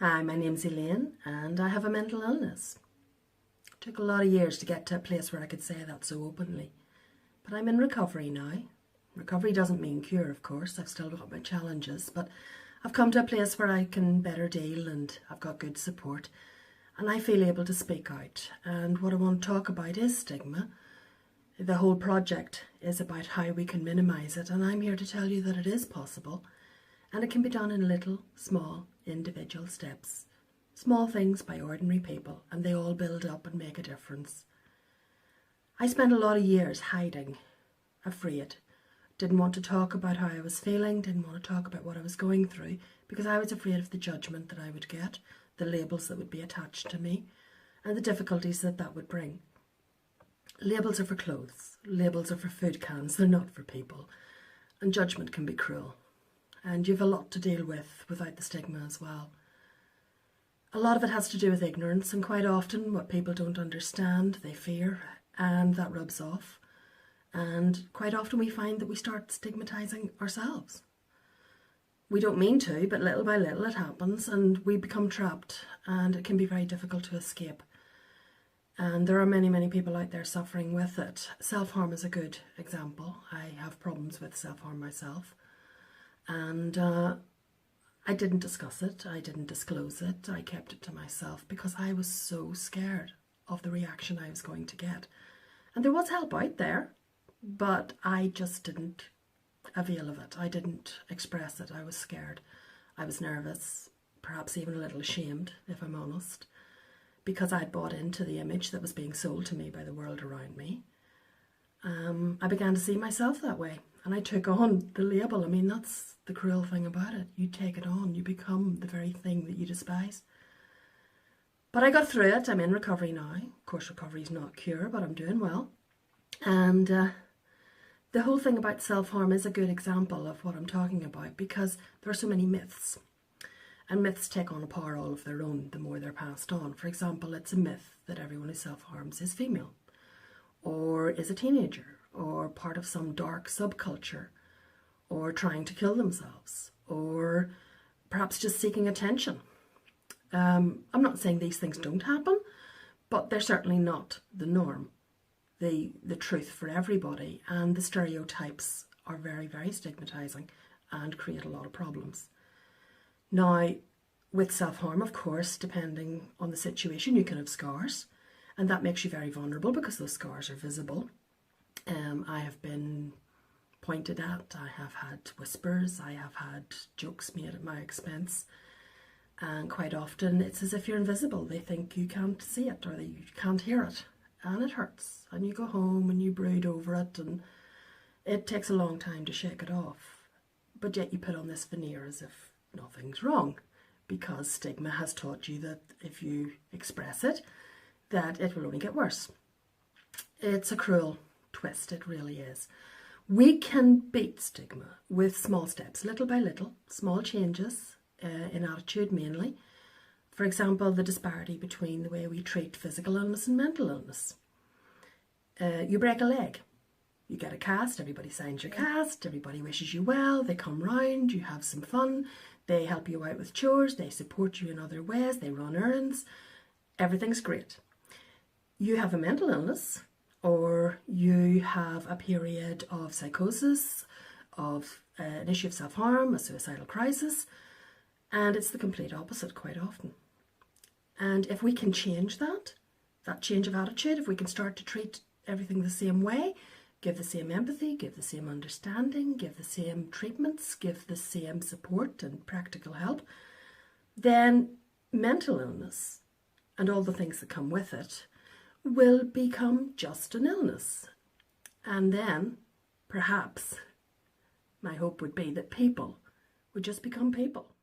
Hi, my name's Elaine and I have a mental illness. It took a lot of years to get to a place where I could say that so openly. But I'm in recovery now. Recovery doesn't mean cure, of course. I've still got my challenges, but I've come to a place where I can better deal and I've got good support and I feel able to speak out. And what I want to talk about is stigma. The whole project is about how we can minimise it, and I'm here to tell you that it is possible. And it can be done in little, small, individual steps. Small things by ordinary people, and they all build up and make a difference. I spent a lot of years hiding, afraid. Didn't want to talk about how I was feeling, didn't want to talk about what I was going through, because I was afraid of the judgment that I would get, the labels that would be attached to me, and the difficulties that that would bring. Labels are for clothes, labels are for food cans, they're not for people. And judgment can be cruel. And you've a lot to deal with without the stigma as well. A lot of it has to do with ignorance, and quite often what people don't understand, they fear, and that rubs off. And quite often we find that we start stigmatising ourselves. We don't mean to, but little by little it happens and we become trapped, and it can be very difficult to escape. And there are many, many people out there suffering with it. Self-harm is a good example. I have problems with self-harm myself. And I didn't discuss it, I didn't disclose it, I kept it to myself because I was so scared of the reaction I was going to get. And there was help out there, but I just didn't avail of it. I didn't express it. I was scared. I was nervous, perhaps even a little ashamed, if I'm honest, because I'd bought into the image that was being sold to me by the world around me. I began to see myself that way. And I took on the label. I mean, that's the cruel thing about it. You take it on, you become the very thing that you despise. But I got through it. I'm in recovery now. Of course, recovery is not cure, but I'm doing well. And the whole thing about self-harm is a good example of what I'm talking about, because there are so many myths. And myths take on a power all of their own the more they're passed on. For example, it's a myth that everyone who self-harms is female, or is a teenager, or part of some dark subculture, or trying to kill themselves, or perhaps just seeking attention. I'm not saying these things don't happen, but they're certainly not the norm, the truth for everybody, and the stereotypes are very, very stigmatising and create a lot of problems. Now, with self-harm, of course, depending on the situation, you can have scars, and that makes you very vulnerable because those scars are visible. I have been pointed at, I have had whispers, I have had jokes made at my expense, and quite often it's as if you're invisible. They think you can't see it or you can't hear it, and it hurts, and you go home and you brood over it, and it takes a long time to shake it off. But yet you put on this veneer as if nothing's wrong, because stigma has taught you that if you express it, that it will only get worse. It's a cruel twist, it really is. We can beat stigma with small steps, little by little, small changes in attitude mainly. For example, the disparity between the way we treat physical illness and mental illness. You break a leg, you get a cast, everybody signs your cast, everybody wishes you well, they come round, you have some fun, they help you out with chores, they support you in other ways, they run errands, everything's great. You have a mental illness, or you have a period of psychosis, of an issue of self-harm, a suicidal crisis, and it's the complete opposite quite often. And if we can change that change of attitude, if we can start to treat everything the same way, give the same empathy, give the same understanding, give the same treatments, give the same support and practical help, then mental illness and all the things that come with it will become just an illness. And then, perhaps, my hope would be that people would just become people.